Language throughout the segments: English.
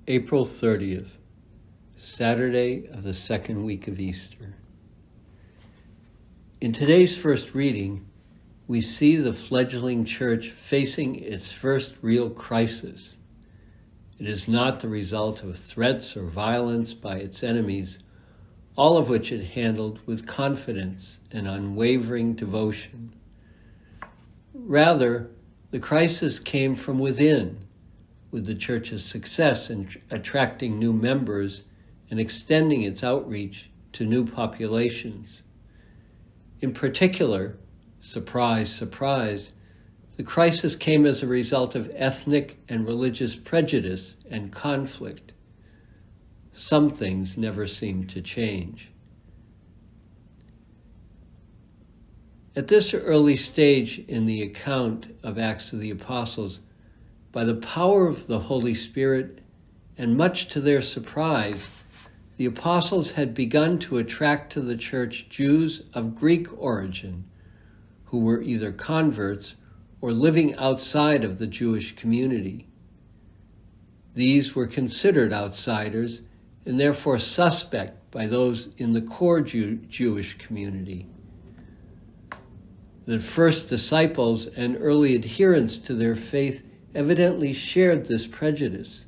April 30th, Saturday of the second week of Easter. In today's first reading, we see the fledgling church facing its first real crisis. It is not the result of threats or violence by its enemies, all of which it handled with confidence and unwavering devotion. Rather, the crisis came from within, with the church's success in attracting new members and extending its outreach to new populations. In particular, surprise, surprise, the crisis came as a result of ethnic and religious prejudice and conflict. Some things never seem to change. At this early stage in the account of Acts of the Apostles, by the power of the Holy Spirit, and much to their surprise, the apostles had begun to attract to the church Jews of Greek origin, who were either converts or living outside of the Jewish community. These were considered outsiders and therefore suspect by those in the core Jewish community. The first disciples and early adherents to their faith evidently shared this prejudice.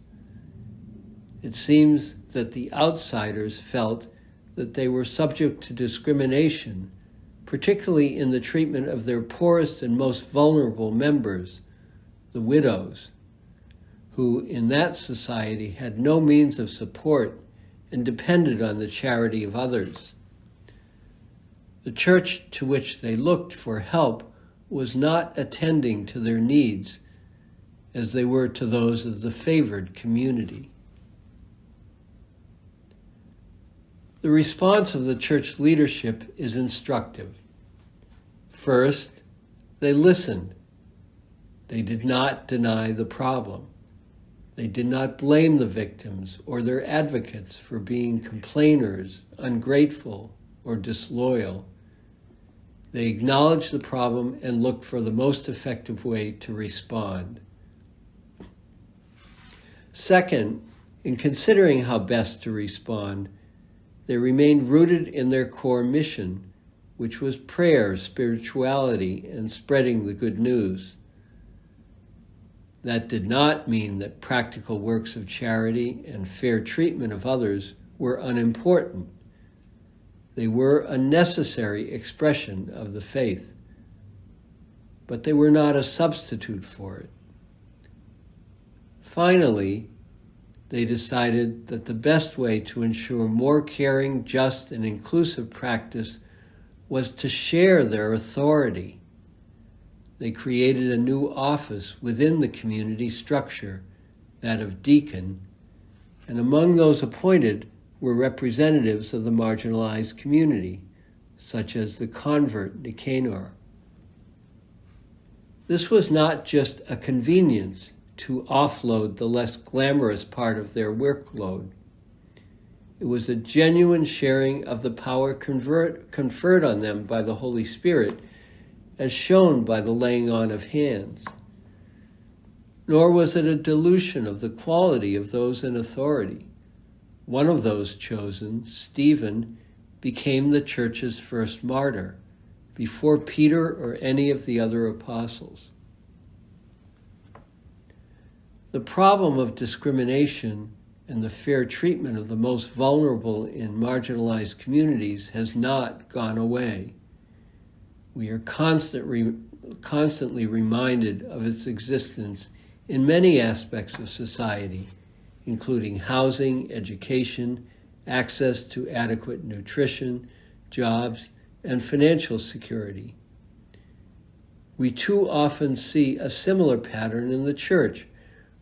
It seems that the outsiders felt that they were subject to discrimination, particularly in the treatment of their poorest and most vulnerable members, the widows, who in that society had no means of support and depended on the charity of others. The church to which they looked for help was not attending to their needs as they were to those of the favored community. The response of the church leadership is instructive. First, they listened. They did not deny the problem. They did not blame the victims or their advocates for being complainers, ungrateful, or disloyal. They acknowledged the problem and looked for the most effective way to respond. Second, in considering how best to respond, they remained rooted in their core mission, which was prayer, spirituality, and spreading the good news. That did not mean that practical works of charity and fair treatment of others were unimportant. They were a necessary expression of the faith, but they were not a substitute for it. Finally, they decided that the best way to ensure more caring, just, and inclusive practice was to share their authority. They created a new office within the community structure, that of deacon, and among those appointed were representatives of the marginalized community, such as the convert Nicanor. This was not just a convenience to offload the less glamorous part of their workload. It was a genuine sharing of the power conferred on them by the Holy Spirit, as shown by the laying on of hands. Nor was it a dilution of the quality of those in authority. One of those chosen, Stephen, became the church's first martyr, before Peter or any of the other apostles. The problem of discrimination and the fair treatment of the most vulnerable in marginalized communities has not gone away. We are constantly reminded of its existence in many aspects of society, including housing, education, access to adequate nutrition, jobs, and financial security. We too often see a similar pattern in the church,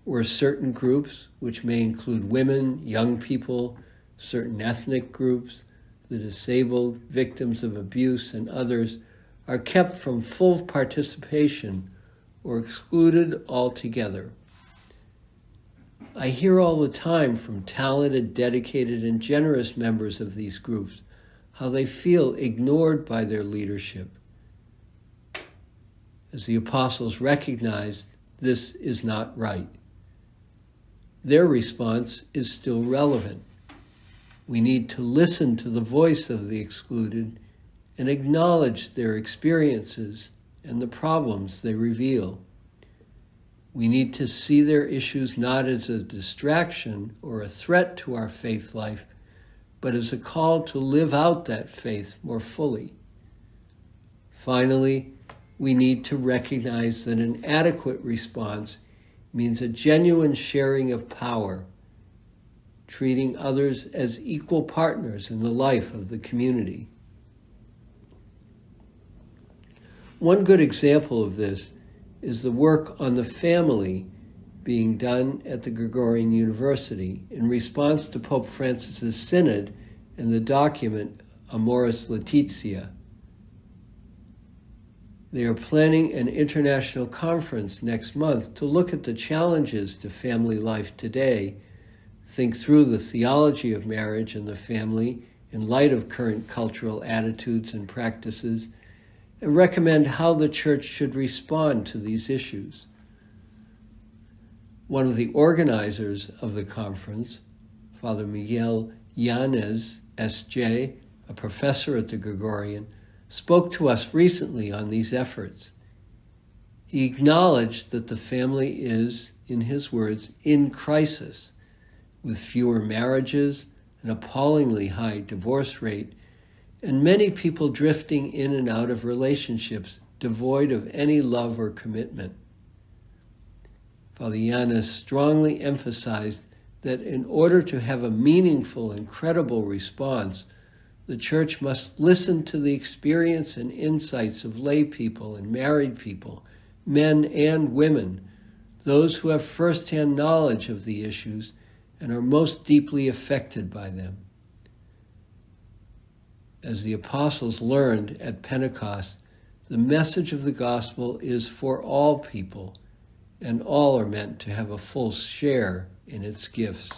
where certain groups, which may include women, young people, certain ethnic groups, the disabled, victims of abuse, and others, are kept from full participation or excluded altogether. I hear all the time from talented, dedicated, and generous members of these groups how they feel ignored by their leadership. As the apostles recognized, this is not right. their response is still relevant. We need to listen to the voice of the excluded and acknowledge their experiences and the problems they reveal. We need to see their issues not as a distraction or a threat to our faith life, but as a call to live out that faith more fully. Finally, we need to recognize that an adequate response means a genuine sharing of power, treating others as equal partners in the life of the community. One good example of this is the work on the family being done at the Gregorian University in response to Pope Francis's synod and the document Amoris Laetitia. They are planning an international conference next month to look at the challenges to family life today, think through the theology of marriage and the family in light of current cultural attitudes and practices, and recommend how the Church should respond to these issues. One of the organizers of the conference, Father Miguel Yanez, S.J., a professor at the Gregorian, spoke to us recently on these efforts. He acknowledged that the family is, in his words, in crisis, with fewer marriages, an appallingly high divorce rate, and many people drifting in and out of relationships devoid of any love or commitment. Father Yanez strongly emphasized that in order to have a meaningful and credible response, the Church must listen to the experience and insights of lay people and married people, men and women, those who have firsthand knowledge of the issues and are most deeply affected by them. As the apostles learned at Pentecost, the message of the gospel is for all people, and all are meant to have a full share in its gifts.